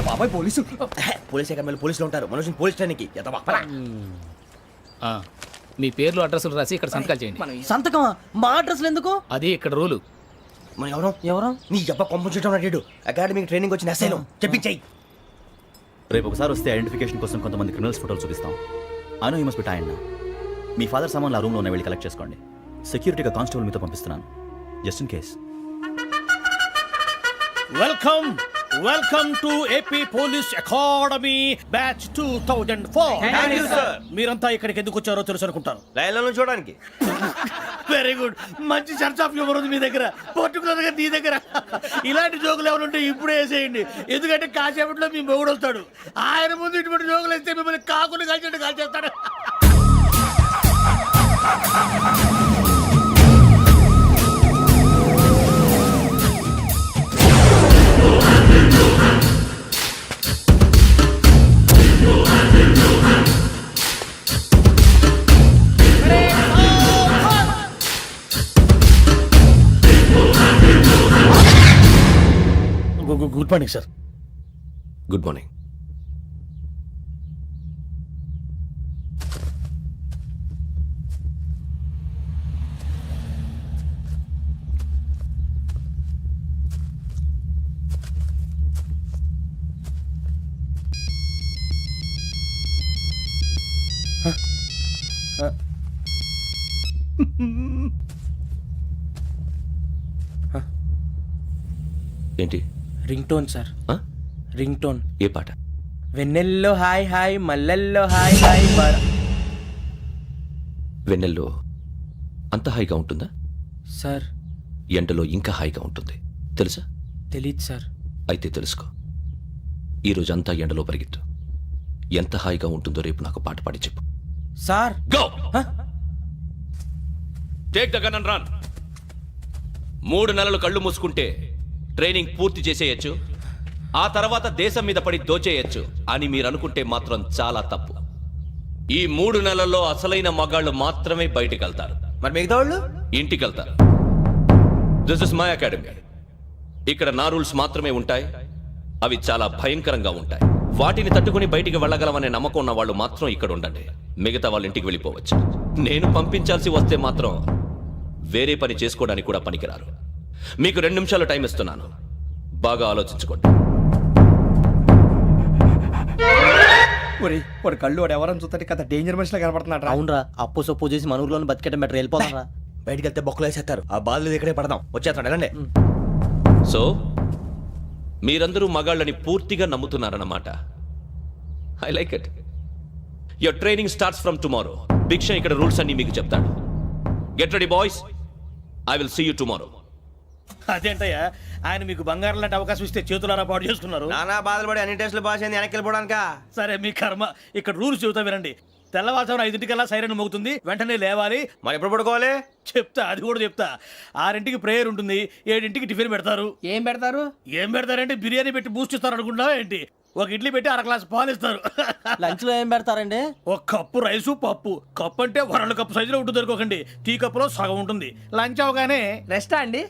బాబాయ్ police. Police అకాడమీలో పోలీసులు ఉంటారు. మనోజ్ పోలీస్ ట్రైనింగ్కి మీ పేర్లు అడ్రస్లు రాసి ఇక్కడ సంతకాలు చేయండి. సంతకమా? మా అడ్రస్లు ఎందుకు? అది ఇక్కడ రూలు. మనం ఎవరు నీ అబ్బా పంపించడం అడిగాడు. అకాడమిక్ ట్రైనింగ్ వచ్చిన అసైలం చెప్పించాయి. రేపు ఒకసారి వస్తే ఐడెంటిఫికేషన్ కోసం కొంతమంది క్రిమినల్స్ ఫోటోలు చూపిస్తాం. అను యూ మస్ట్ బి టైండ్. మీ ఫాదర్ సామాన్లు ఆ రూమ్లో ఉన్న వెళ్ళి కలెక్ట్ చేసుకోండి. సెక్యూరిటీగా కానిస్టేబుల్ మీతో పంపిస్తున్నాను, just in case. Welcome to AP police academy batch 2004. మీరంతా ఇక్కడికి ఎందుకు వచ్చారో తెలుసు అనుకుంటాను. లైన్లో చూడడానికి. Very good. మంచి చర్చ్ ఆఫ్ హ్యూమర్ ఉంది మీ దగ్గర, పర్టికులర్ గా నీ దగ్గర. ఇలాంటి జోకులు ఎవరు ఉంటే ఇప్పుడే వేసేయండి. ఎందుకంటే కాసేపట్లో మీ మొగుడు వస్తాడు. ఆయన ముందు ఇటువంటి జోకులు వేస్తే మిమ్మల్ని కాకుండా కాల్చేట్టు కాల్చేస్తాడు. Good morning sir. Good morning. ఏంటి? Ring tone sir. Ring tone. ఏ పాట? వెన్నెల్లో హాయ్ హాయ్, మల్లెల్లో హాయ్ హాయ్. వెన్నెల్లో అంత హాయిగా ఉంటుందా సార్? ఎండలో ఇంకా హాయిగా ఉంటుంది తెలుసా? తెలీదు సార్. అయితే తెలుసుకో. ఈరోజు అంతా ఎండలో పరిగెత్తు. ఎంత హాయిగా ఉంటుందో రేపు నాకు పాట పాడి చెప్పు. Sir go. Take the gun and run. 3 నెలలు కళ్ళు మూసుకుంటే ట్రైనింగ్ పూర్తి చేసేయచ్చు, ఆ తర్వాత దేశం మీద పడి దోచేయచ్చు అని మీరు అనుకుంటే మాత్రం చాలా తప్పు. ఈ 3 నెలల్లో అసలైన మగాళ్ళు మాత్రమే బయటికి వెళ్తారు. మరి మిగతా వాళ్ళు ఇంటికి వెళ్తారు. This is my academy. ఇక్కడ నా రూల్స్ మాత్రమే ఉంటాయి. అవి చాలా భయంకరంగా ఉంటాయి. వాటిని తట్టుకుని బయటికి వెళ్ళగలమనే నమ్మకం ఉన్న వాళ్ళు మాత్రం ఇక్కడ ఉండండి. మిగతా వాళ్ళు ఇంటికి వెళ్ళిపోవచ్చు. నేను పంపించాల్సి వస్తే మాత్రం వేరే పని చేసుకోవడానికి కూడా పనికిరారు. మీకు 2 నిమిషాలు టైం ఇస్తున్నాను, బాగా ఆలోచించుకోండి. వాడు కళ్ళు వాడు ఎవరని చూస్తే కదా డేంజర్ మనిషిలో కనపడుతున్నాడు. అవునరా, అప్పు సొప్పు చేసి మన ఊర్లో బతికేయడం బెటర్. వెళ్ళిపోతారా? బయటికి వెళ్తే బొక్కలు వేసేస్తారు. ఆ బాధలు ఇక్కడే పడదాం. వచ్చేస్తాడు వెళ్ళండి. సో మీరందరూ మగాళ్ళని పూర్తిగా నమ్ముతున్నారన్నమాట. I like it. Your training starts from tomorrow. Bhiksha ఇక్కడ రూల్స్ అన్ని మీకు చెప్తాడు. Get ready boys, I will see you tomorrow. అదేంటయ్యా, ఆయన మీకు బంగారం లాంటి అవకాశం ఇస్తే చేతులారా పాటు చేసుకున్నారు. నానా బాధలు పడి అన్ని టెస్టులు పాస్ అయింది, వెనక్కి వెళ్ళిపోవడానికా? సరే మీ కర్మ. ఇక్కడ రూల్స్ చెబుతా వినండి. తెల్లవారుజామున 5 సైరన్ మోగుతుంది, వెంటనే లేవాలి. మరి ఎప్పుడు పడుకోవాలి? చెప్తా, అది కూడా చెప్తా. 6 ప్రేయర్ ఉంటుంది, 7 టిఫిన్ పెడతారు. ఏం పెడతారు? ఏం పెడతారంటే బిర్యానీ పెట్టి బూస్ట్ ఇస్తారు అనుకుంటున్నావా ఏంటి? ఒక ఇడ్లీ పెట్టి 1 గ్లాస్ పాలు ఇస్తారు. లంచ్ లో ఏం పెడతారండి? 1 కప్పు రైసు, పప్పు. కప్పు అంటే 1 కప్పు సైజులో ఉంటుంది అనుకోకండి. టీ కప్పులో సగం ఉంటుంది. లంచ్ అవగానే రెస్టా అండి?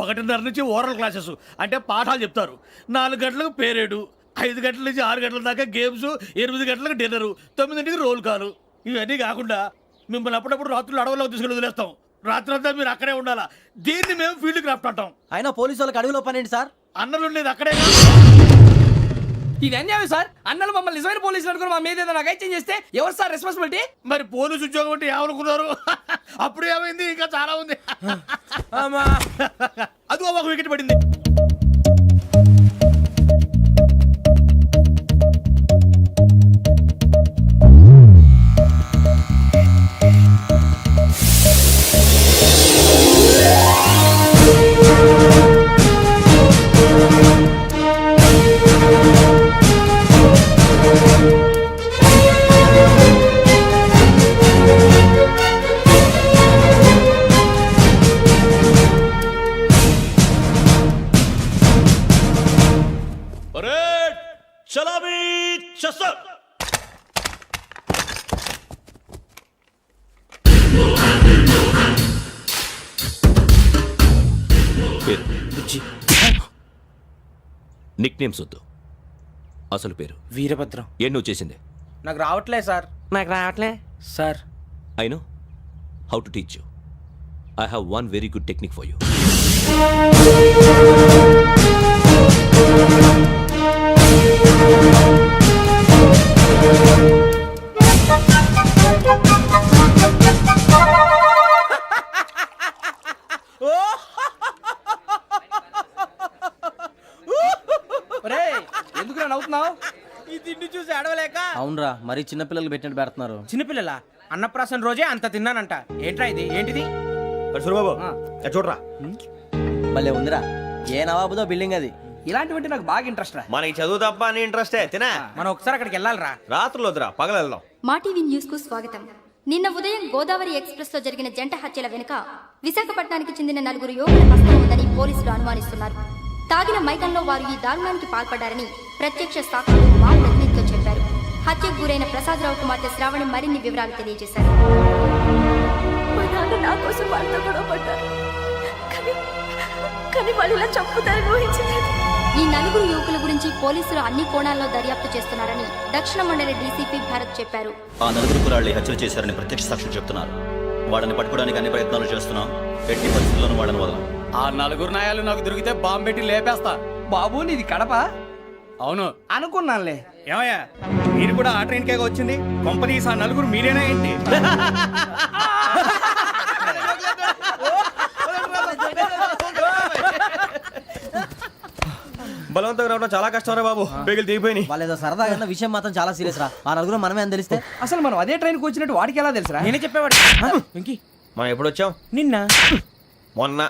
1:30 నుంచి ఓరల్ క్లాసెస్ అంటే పాఠాలు చెప్తారు. 4 గంటలకు పేరేడు, 5 గంటల నుంచి 6 గంటల దాకా గేమ్స్, 8 గంటలకు డిన్నరు, 9ంటికి రోల్ కాలు. ఇవన్నీ కాకుండా మిమ్మల్ని అప్పుడప్పుడు రాత్రులు అడవుల్లో తీసుకెళ్ళి వదిలేస్తాం. రాత్రంతా మీరు అక్కడే ఉండాలా. దీన్ని మేము ఫీల్డ్ క్రాఫ్ట్ అంటాం. అయినా పోలీసు వాళ్ళకి అడవిలో పని ఏంటి సార్? అన్నలు ఉండేది అక్కడే. ఇది అన్యాయం సార్. అన్నలు మమ్మల్ని నిజమైన పోలీసులు అనుకుని మా మీద ఏదైనా నగైత్యం చేస్తే ఎవరు సార్ రెస్పాన్సిబిలిటీ? మరి పోలీసు ఉద్యోగం అంటే ఏమనుకున్నారు? అప్పుడు ఏమైంది? ఇంకా చాలా ఉంది. అది ఒక వికెట్ పడింది. నిక్ నేమ్స్ వద్దు, అసలు పేరు వీరభద్రం. ఏం నువ్వు చేసింది? నాకు రావట్లే సార్. నాకు రావట్లే sir. I know how to teach you. I have one very good technique for you. ఎందుకు నవ్వుతున్నావు? ఈ తిండి చూసి అడవలేక. అవునరా మరీ చిన్నపిల్లలు పెట్టినట్టు పెడుతున్నారు. చిన్నపిల్లల అన్నప్రాసన రోజే అంత తిన్నానంట. ఏంట్రా ఇది? ఏంటిది? సూరిబాబు చూడరా. భలే ఉందిరా. ఏ నవాబుదో బిల్డింగ్ అది. ఇలాంటివంటే నాకు బాగా ఇంట్రెస్ట్ రా. మనకి చదువు తప్ప అని ఇంట్రెస్టే తినా. మనం ఒకసారి అక్కడికి వెళ్ళాలిరా. రాత్రులు వద్దురా, పగలు వెళ్దాం. మా టీవీ న్యూస్ కు స్వాగతం. నిన్న ఉదయం గోదావరి ఎక్స్ప్రెస్ లో జరిగిన జంట హత్యల వెనుక విశాఖపట్నానికి చెందిన 4 యువకుల హస్తం ఉందని పోలీసులు అనుమానిస్తున్నారు. తాగిన మైకంలో వారు ఈ దారుణానికి పాల్పడ్డారని ప్రత్యక్ష సాక్షులు మా ప్రతినిధితో చెప్పారు. హత్యకు గురైన ప్రసాదరావు కుమార్తె శ్రావణి మరిన్ని వివరాలు తెలియజేశారు. మా నాన్న నా కోసం వాళ్ళతో గొడవ పడ్డారు, కానీ వాళ్ళు ఇలా చంపుతారని ఊహించలేదు. ఈ 4 యువకుల గురించి పోలీసులు అన్ని కోణాల్లో దర్యాప్తు చేస్తున్నారని దక్షిణ మండలి డీసీపీ భరత్ చెప్పారు. ఆ 4 కురాళ్ళు హత్యలు చేశారని ప్రత్యక్ష సాక్షులు చెప్తున్నారు. వాళ్ళని పట్టుకోవడానికి అన్ని ప్రయత్నాలు చేస్తున్నాం. ఎట్టి పరిస్థితుల్లోనూ వాళ్ళని వదలం. ఆ 4 నాయాలు నాకు దొరికితే బాంబు పెట్టి లేపేస్తా. బాబు నీది కడప? అవును. అనుకున్నానులే. ఏమయ్యా మీరు కూడా ఆ ట్రైన్ కేగా వచ్చింది? కంపెనీస్ ఆ 4 మీరేనా ఏంటి? బలవంతంగా రావడం చాలా కష్టం రా బాబు. బేగులు దిగిపోయినాయి. వాళ్ళేదో సరదాగా అన్న విషయం మాత్రం చాలా సీరియస్ రా. ఆ 4 మనమే అని తెలిస్తే అసలు మనం అదే ట్రైన్కి వచ్చినట్టు వాడికి ఎలా తెలుసురా? నేనే చెప్పేవాడు. వెంకీ మనం ఎప్పుడు వచ్చాం? నిన్న మొన్న.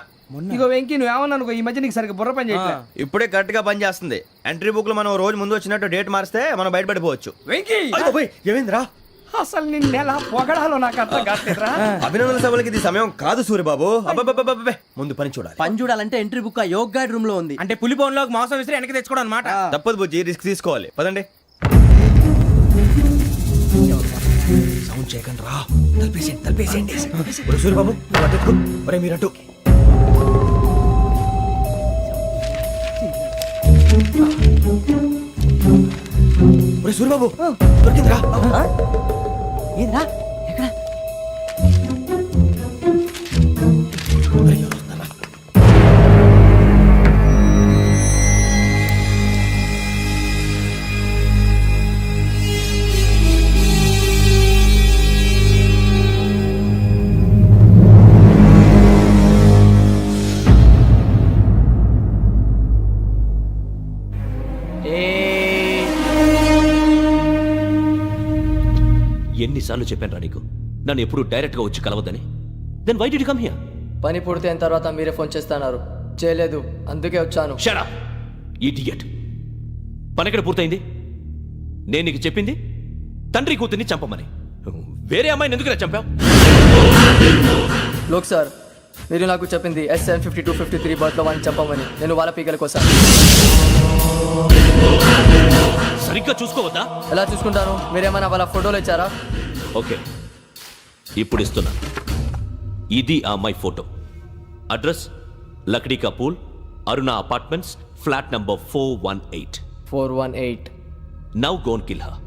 ఇగో వెంకీ నువ్వేమన్నా అనుకో, ఈ మధ్య నీకు సరిగ్గా బుర్ర పని చేయట్లే. ఇప్పుడే కరెక్ట్ గా పని చేస్తుంది. ఎంట్రీ బుక్ లో మనం రోజు ముందు వచ్చినట్టు డేట్ మారిస్తే మనం బయటపడిపోవచ్చు. వెంకీ ఏమైందిరా? అసలు నిన్న ఎలా పొగడాలో నాకు అర్థం కాట్లేదురా. అభినందన సభలకి ఇది సమయం కాదు సూరిబాబు. అబ్బబ్బబ్బబ్బబ్బే, ముందు పని చూడాలి. పని చూడాలంటే ఎంట్రీ బుక్ ఆ యోగ్ గైడ్ రూమ్ లో ఉంది. అంటే పులి బోన్లోకి మాంసం విసిరి వెనక్కి తెచ్చుకోవడం అనమాట. తప్పదు బుజ్జి, రిస్క్ తీసుకోవాలి. పదండి. సౌండ్ చేయకండి రా. తలపేసేయండి. సూరిబాబు నువ్వు అటు ఎక్కు. ఒరే మీరు అటు. ఒరే సూరిబాబు దొరికిందిరా. ఏంద్రా ఎక్కడ? ఒరే, ఎవరు వస్తున్నారా? ఎన్నిసార్లు చెప్పాను రా నీకు నన్ను ఎప్పుడు డైరెక్ట్ గా వచ్చి కలవద్దని? Then why did you come here? పని పూర్తయిన తర్వాత మీరే ఫోన్ చేస్తున్నారు. చేయలేదు, అందుకే వచ్చాను. Shut up idiot. పని ఎక్కడ పూర్తయింది? నేను నీకు చెప్పింది తండ్రి కూతుర్ని చంపమని. వేరే అమ్మాయిని ఎందుకురా చంపావు? లోక్ సార్, మీరు నాకు చెప్పింది SN5253 బర్త్లో వాడిని చంపమని. నేను వాళ్ళ పీకల కోసం. సరిగ్గా చూసుకోవద్దా? ఎలా చూసుకుంటాను? మీరేమైనా వాళ్ళ ఫోటోలు ఇచ్చారా? ఓకే, ఇప్పుడు ఇస్తున్నా. ఇది ఆ అమ్మాయి ఫోటో. అడ్రస్ లక్డీ కా pool, Aruna apartments, flat number 418. 418. Now go and kill her.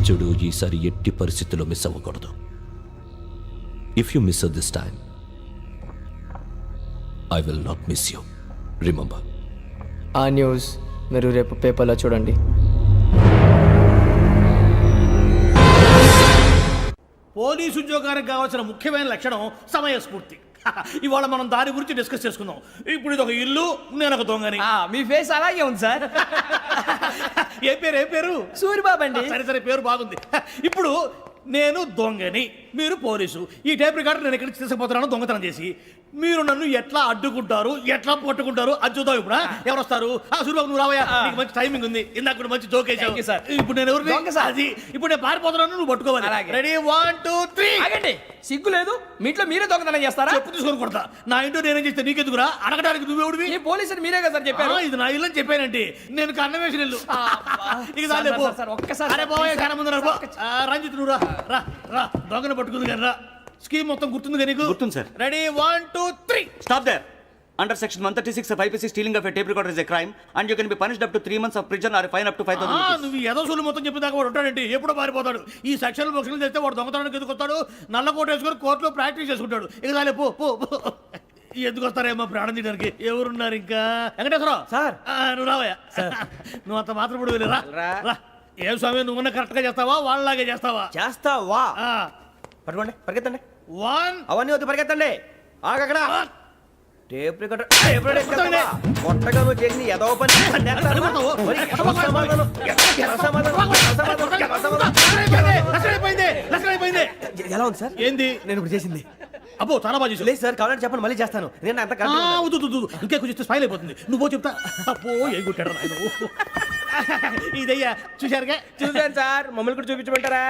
చూడు, ఈసారి ఎట్టి పరిస్థితుల్లో మిస్ అవ్వకూడదు. If you miss this time I will not miss you. Remember. ఆ న్యూస్ మీరు రేపు పేపర్లో చూడండి. పోలీసు ఉద్యోగానికి కావాల్సిన ముఖ్యమైన లక్షణం సమయస్ఫూర్తి. ఇవాళ మనం దాని గురించి డిస్కస్ చేసుకుందాం. ఇప్పుడు ఇది ఒక ఇల్లు, నేను ఒక దొంగని. మీ ఫేస్ అలాగే ఉంది సార్. ఏ పేరు? సూరిబాబు అండి. సరే పేరు బాగుంది. ఇప్పుడు నేను దొంగని, మీరు పోలీసు. ఈ టైప్ రికార్డు నేను ఎక్కడికి తీసుకుపోతున్నాను దొంగతనం చేసి. మీరు నన్ను ఎట్లా అడ్డుకుంటారు, ఎట్లా పట్టుకుంటారు అది చూద్దాం. ఇప్పుడు ఎవరు వస్తారు? సూర్యబాబు నువ్వు రావయ్యా, నీకు మంచి టైమింగ్ ఉంది. ఇందాక కూడా మంచి జోక్ వేసావు. Thank you, sir. ఇప్పుడు నేను ఎవరు? దొంగ, sir. అది ఇప్పుడు నేను పారిపోతున్నాను, నువ్వు పట్టుకోవాలి. అలాగే. రెడీ 1 2 3. ఆగండి, సిగ్గు లేదు? మీ ఇంట్లో మీరే దొంగతనం చేస్తారా? చెప్పు తీసుకొని కొడతా. నా ఇంటో నేనేం చేస్తే నీకెందుకురా? అడగడానికి నువ్వెవడివి? ఈ పోలీసులు మీరే కదా సార్ చెప్పారు. ఇది నా ఇల్లు అని చెప్పానంటే నేను కన్నం వేసిన ఇల్లు. ఇక సార్, చాలే, పో. సార్, సార్, ఒక్కసారి అరే సార్, బాబాయ్, ప్లీజ్ చాలా ముందు రా, పో. రంజిత్ నువ్వు రా రా రా. దొంగను పట్టుకుంది కానీ రా. స్కీమ్ మొత్తం గుర్తుంది కానీ నీకు? గుర్తుంది, sir. Ready 1 2 3. Stop there. Under section 136 of IPC, stealing of a tape recorder is a crime and you can be punished up to 3 months of prison or a fine up to 5,000 rupees. నువ్వు ఏదో సూలు మొత్తం చెప్పిన దాకా వాడు ఉంటాడండి. ఎప్పుడో పారిపోతాడు. ఈ సెక్షన్ బొక్షన్లు చేస్తే వాడు దొంగతనానికి ఎందుకు వస్తాడు? నల్ల కోట వేసుకొని కోర్టులో ప్రాక్టీస్ చేసుకుంటాడు. ఇక చాలే, పో పో పో. ఎందుకు వస్తారేమో ప్రాణం తీయడానికి. ఎవరున్నారు ఇంకా? వెంకటేశ్వరరావు సార్. నువ్వు రావయ్యా. నువ్వు అంత మాత్రం ఇప్పుడు వెళ్ళి రా రా. ఏం స్వామి, నువ్వు కరెక్ట్ గా చేస్తావా వాళ్ళలాగే చేస్తావా? చేస్తావా? పట్టుకోండి, పరిగెత్తండి. 1 అవన్నీ వద్దు, పరిగెత్తండి. ఆగక్కడ టేప్ రికార్డర్ కొత్తగా నువ్వు చేసింది ఏదో పని. ఎలా ఉంది సార్? ఏంది? నేను ఇప్పుడు చేసింది. అబ్బో చాలా బాగా చేసావు. లేదు సార్, కావాలంటే చెప్పండి, మళ్ళీ చేస్తాను. నేను అంత ఇంకే కొంచెం స్మైల్ అయిపోతుంది. నువ్వు చెప్తా. అబ్బో ఏ కొట్టాడు నాయన. ఇదయ్యా చూశారుగా? చూసాను సార్, మమ్మల్ని కూడా చూపించమంటారా?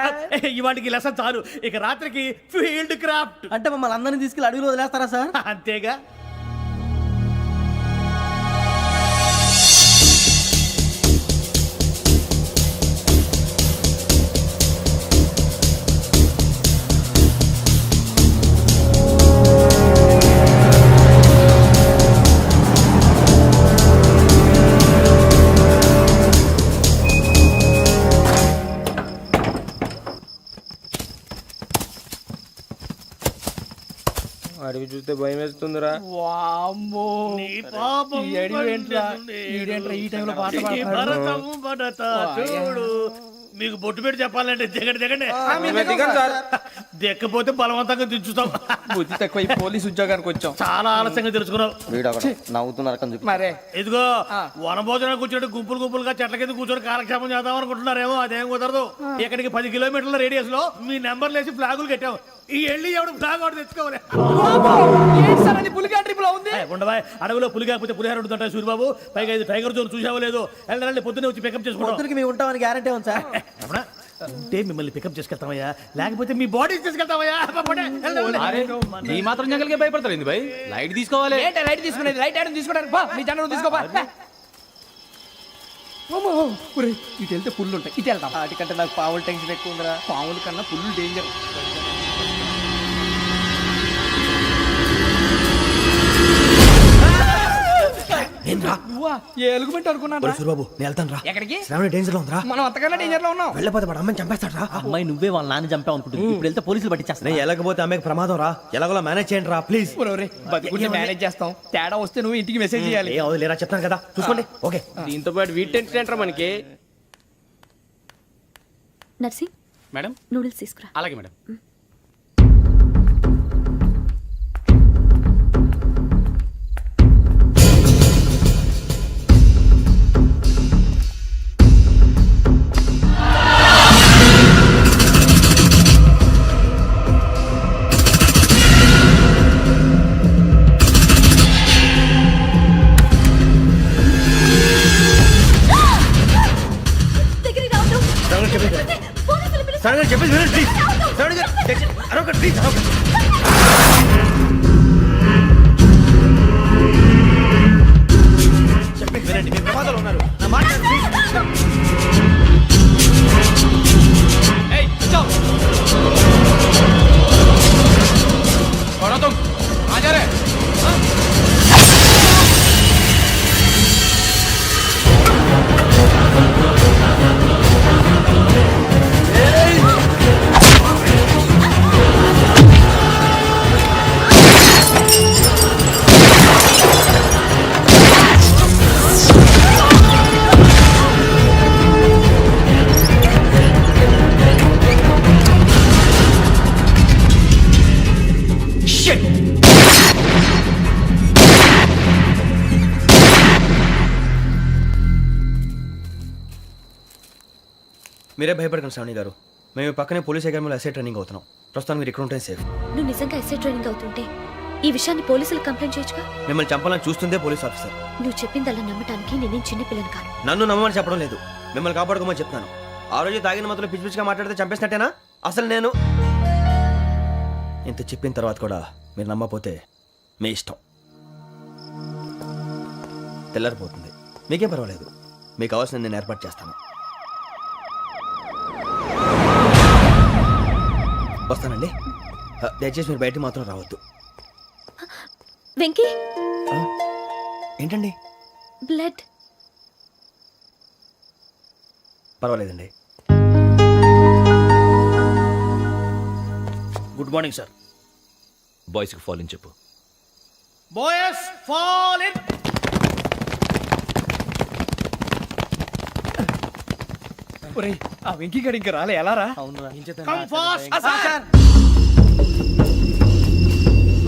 ఇవాటికి లెసన్ చాలు. ఇక రాత్రికి ఫీల్డ్ క్రాఫ్ట్. అంటే మమ్మల్ని అందరినీ తీసుకెళ్ళి అడుగులో వదిలేస్తారా సార్? అంతేగా. అడిగి చూస్తే భయం వేస్తుందిరా. నీ పాపం ఈడేంట్రా ఈ టైంలో పాట ఈ పాడుతున్నాడు? భరతము భరత చూడు. మీకు బొట్టు పెట్టి చెప్పాలంటే దిగండి దిగండి. దిగండి సార్. దిక్కపోతే బలవంతంగా దించుతాం. బుద్ధి తక్కువ, ఈ పోలీస్ ఉద్యోగానికి వచ్చాం. చాలా ఆలస్యంగా తెలుసుకున్నావు. నవ్వుతున్నారు. మరే ఇదిగో వనభోజనానికి కూర్చోటి గుంపులు గుంపులుగా చెట్ల కింద కూర్చొని కాలక్షేపం చేద్దాం అనుకుంటున్నారేమో. అదేం కుదరదు. ఇక్కడికి 10 కిలోమీటర్ల రేడియస్ లో మీ నెంబర్లు వేసి ఫ్లాగులు కట్టాం. ఈ వెళ్ళి ఎవడు ఫ్లాగ్ ఒకటి తెచ్చుకోవాలి. ఏంటి సార్ అది పులిగా ట్రిప్ లో ఉంది? ఉండవా, అడవిలో పులి కాకపోతే పులిహార ఉంటుంటాయి సూర్యబాబు. పైగా ఇది టైగర్ జోన్ చూసావో లేదో. వెళ్ళండి, పొద్దున్నే వచ్చి పికప్ చేసుకుంటాం. పొద్దునకి మేము ఉంటామని గ్యారంటీ ఉంది సార్. రమణ, ఉంటే మిమ్మల్ని పికప్ చేసుకెళ్తామయ్యా, లేకపోతే మీ బాడీ తీసుకెళ్తామయ్యా. ఈ మాత్రం జంగల్కే భయపడతారు ఏంది భయ్? లైట్ తీసుకోవాలి. ఏంటి లైట్ తీసుకునేది? లైట్ ఆడని తీసుకోవడానికి బా, నీ జనం తీసుకోబా. ఇటు వెళ్తే పుల్లు ఉంటాయి, ఇటు వెళ్తాం. వాటికంటే నాకు పావులు టెన్షన్ ఎక్కువ ఉందిరా. పాముల కన్నా పుల్లు డేంజర్. నువ్వా? ఏ ఎలుగుబెట్టి అనుకున్నాను. సూర్యబాబు నేను వెళ్తాను రా. ఎక్కడికి? శ్రావణి డేంజర్ లో ఉందిరా. మనం అంతకన్నా డేంజర్ లో ఉన్నాం. వెళ్ళపోతే వాడు అమ్మని చంపేస్తాడు రా. అమ్మాయి నువ్వే వాళ్ళ నాన్న చంపావు అనుకుంటుంది. ఇప్పుడు వెళ్తే పోలీసులు పట్టించేస్తా. నేను వెళ్ళకపోతే అమ్మాయికి ప్రమాదం రా. ఎలాగోలా మేనేజ్ చేయండి రా ప్లీజ్. బతుకుంటే మేనేజ్ చేస్తాం. తేడా వస్తే నువ్వు ఇంటికి మెసేజ్ చేయాలి. ఏ అవదు లేరా, చెప్తాను కదా, చూసుకోండి. ఓకే. దీంతో పాటు వీటి టెన్షన్ ఏంట్రా మనకి? నర్సి, మేడం నూడిల్స్ తీసుకురా. అలాగే మేడం. చెప్పేసి వినండి ప్లీజ్. శ్రావణి గారు అరొకటి ప్లీజ్. చెప్పేసి వినండి, మీరు ప్రమాదాలు ఉన్నారు. నా మాట ప్లీజ్. మీరే భయపడకండి శ్రావణి గారు. మేము పక్కనే పోలీస్ అకాడమీలో ఎస్ఐ ట్రైనింగ్ అవుతున్నాం. ప్రస్తుతానికి మీరు ఇక్కడ ఉంటే సేఫ్. నువ్వు నిజంగా ఎస్ఐ ట్రైనింగ్ అవుతుంటే ఈ విషయాన్ని పోలీసులకు కంప్లైంట్ చేయొచ్చుగా. మిమ్మల్ని చంపాలని చూస్తుందే పోలీస్ ఆఫీసర్. నువ్వు చెప్పిందల్లా నమ్మటానికి నేనేం చిన్న పిల్లని కాను. నన్ను నమ్మమని చెప్పడం లేదు, మిమ్మల్ని కాపాడుకోమని చెప్తాను. ఆ రోజు తాగిన మత్తులో పిచ్చి పిచ్చిగా మాట్లాడితే చంపేసినట్టేనా? అసలు నేను ఇంత చెప్పిన తర్వాత కూడా మీరు నమ్మపోతే మీ ఇష్టం. తెల్లారిపోతుంది, మీకేం పర్వాలేదు. మీకు కావాల్సిన నేను ఏర్పాటు చేస్తాను. వస్తానండి. దయచేసి మీరు బయట మాత్రం రావద్దు. వెంకీ, ఏంటండి? బ్లడ్. పర్వాలేదండి. Good morning sir. బాయ్స్కి ఫాల్ ఇన్ చెప్పు. Boys fall in. ఒరేయ్, ఆ వెంకీ గడి ఇంకా రాలే, ఎలా రా? Come fast sir.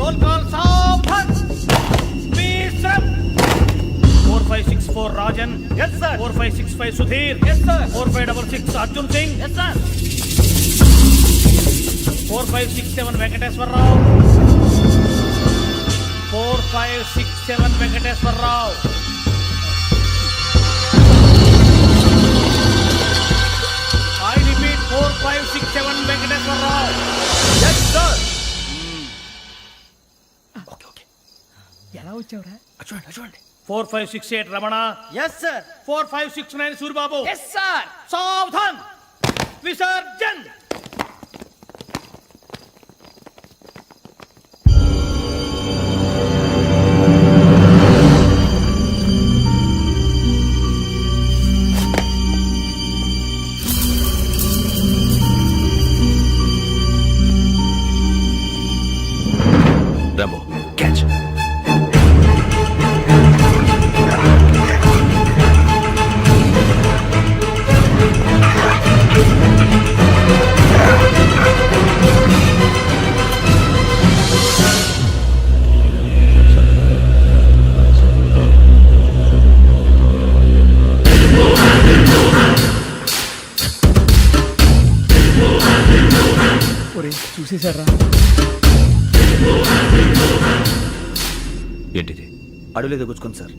Roll call సావధాన్. విశ్రమ్. 4564 Rajan. yes sir. 4565 Sudheer. yes sir. 4566 Arjun Singh. yes sir. 4567 Venkateswara Rao. 4567 Venkateswara Rao. I repeat 4567 Venkateswara Rao. Yes, sir. ఎలా వచ్చావురా? చూడండి. 4568 Ramana. Yes sir. 4569 Suribabu. Yes sir. సావధాన్. విసర్జన్. Rambo catch. ఒరేయ్, చూసేశారా? ఏంటిది? అడవిలో గుచ్చుకుంది సార్.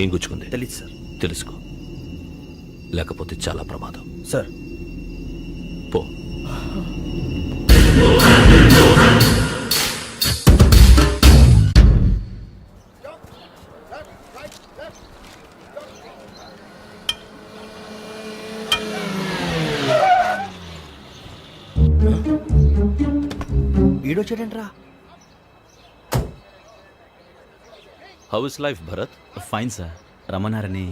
ఏం గుచ్చుకుంది? తెలీదు సార్. తెలుసుకో, లేకపోతే చాలా ప్రమాదం. సార్ పో. ఈడొచ్చాడేంట్రా? How's life Bharat? Fine sir. రమ్మన్నారని.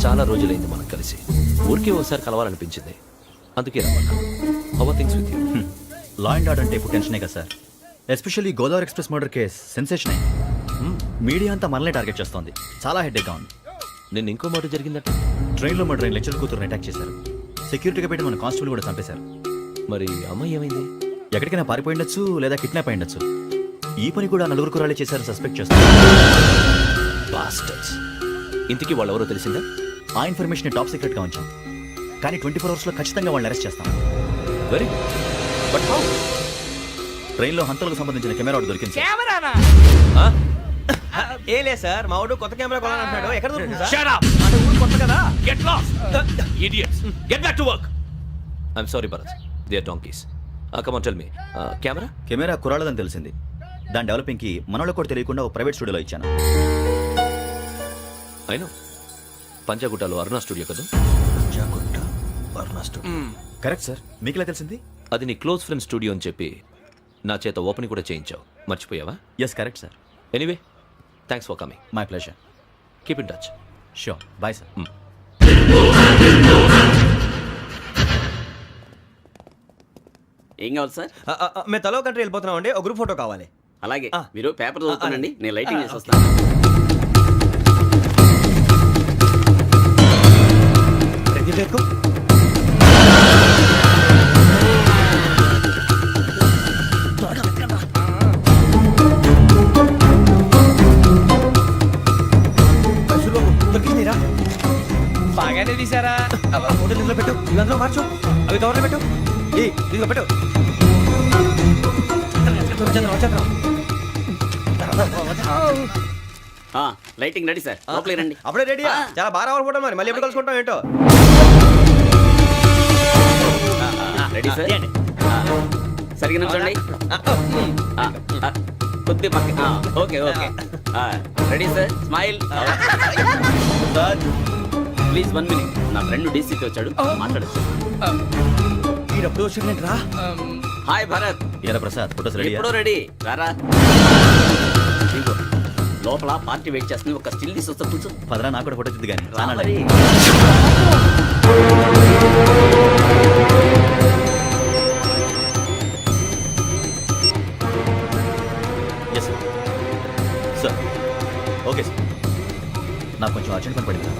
చాలా రోజులైంది మనం కలిసి. ఊరికే ఒకసారి కలవాలనిపించింది, అందుకే రమ్మన్నా. How are things with you? Law and order అంటే ఇప్పుడు టెన్షనే కదా sir. Especially Godavari express murder case sensation అయింది. మీడియా అంతా మనల్ని టార్గెట్ చేస్తోంది. చాలా హెడ్ఏక్గా ఉంది. నిన్న ఇంకో మాట జరిగిందట. ట్రైన్లో మా ట్రైన్ లెక్చర్ కూతురుని అటాక్ చేశారు. సెక్యూరిటీగా పెట్టి మన కానిస్టేబుల్ కూడా చంపేశారు. మరి అమ్మాయి ఏమైంది? ఎక్కడికైనా పారిపోయి ఉండొచ్చు, లేదా కిడ్నాప్ అయి ఉండొచ్చు. ఈ పని కూడా నలుగురు కురాలే చేశారని సస్పెక్ట్ చేస్తారు. బాస్టర్స్. ఇంతకీ వాళ్ళెవరో తెలిసిందా? ఆ ఇన్ఫర్మేషన్ టాప్ సీక్రెట్ గా ఉంచాం, కానీ 24 అవర్స్ లో ఖచ్చితంగా వాళ్ళని అరెస్ట్ చేస్తాం. Very good. But how? ట్రైన్లో హంతలకు సంబంధించిన కెమెరా ఒకటి దొరికింది సార్. కెమెరానా? ఏలే సార్, మా వాడు కొత్త కెమెరా కొనాలంటున్నాడు. ఎక్కడ దొరుకుతుంది సార్? Shut up! అంటే ఊరు కొత్త కదా. Get lost! Idiots! Get back to work! I'm sorry, Bharat. They are donkeys. Come on, tell me. Camera? Camera కురాలదని తెలిసింది. దాని డెవలపింగ్ కి మనోళ్ళకి కూడా తెలియకుండా ఒక ప్రైవేట్ స్టూడియోలో ఇచ్చాను. I know. పంజాగుట్టలో అరుణ స్టూడియో కదా? జాగుట్ట అరుణ స్టూడియో. Correct sir. మీకు ఎలా తెలిసింది? అది నీ క్లోజ్ ఫ్రెండ్ స్టూడియో అని చెప్పి నా చేత ఓపెనింగ్ కూడా చేయించావు. మర్చిపోయావా? Yes correct sir. Anyway, thanks for coming. My pleasure. Keep in touch. Sure. Bye sir. ఏం కావాలి సార్? మేము తలో కంట్రీ వెళ్ళిపోతున్నాం అండి. ఒక గ్రూప్ ఫోటో కావాలి. అలాగే, ఆ. మీరు పేపర్ చదువుతానండి, నేను లైటింగ్ చేసి వస్తాను. రెడీ చేసుకో. దొరికిందిరా? బాగానే తీసారా? ఫోటో ఇందులో పెట్టు, ఇవి అందులో మార్చు, అవి కవర్లో పెట్టు. ఇదిగో పెట్టు. లైటింగ్ రెడీ సార్ లోపలికి రండి అప్పుడే రెడీ చాలా బాగా రావాలి ఫోటో మరి మళ్ళీ ఎప్పుడు కలుసుకుంటాం ఏంటో. రెడీ సార్ సరిగ్గా నుంచోండి కొద్ది పక్క okay okay ready sir smile please 1 minute నా ఫ్రెండ్ డీసీకి వచ్చాడు మాట్లాడచ్చు ఈడప్పుడు వచ్చిందంటరా. హాయ్ భరత్ ఏరా ప్రసాద్ ఫోటోస్ రెడీ ఎప్పుడో రెడీ రారా ఇదిగో, లోపల పార్టీ వెయిట్ చేస్తుంది ఒక స్టిల్ తీసి వస్తా కూర్చో పదరా నాకు కూడా ఫోటో చూద్ది కానీ రా మరి. Yes sir sir okay sir నాకు కొంచెం అర్జెంట్ పని పడింది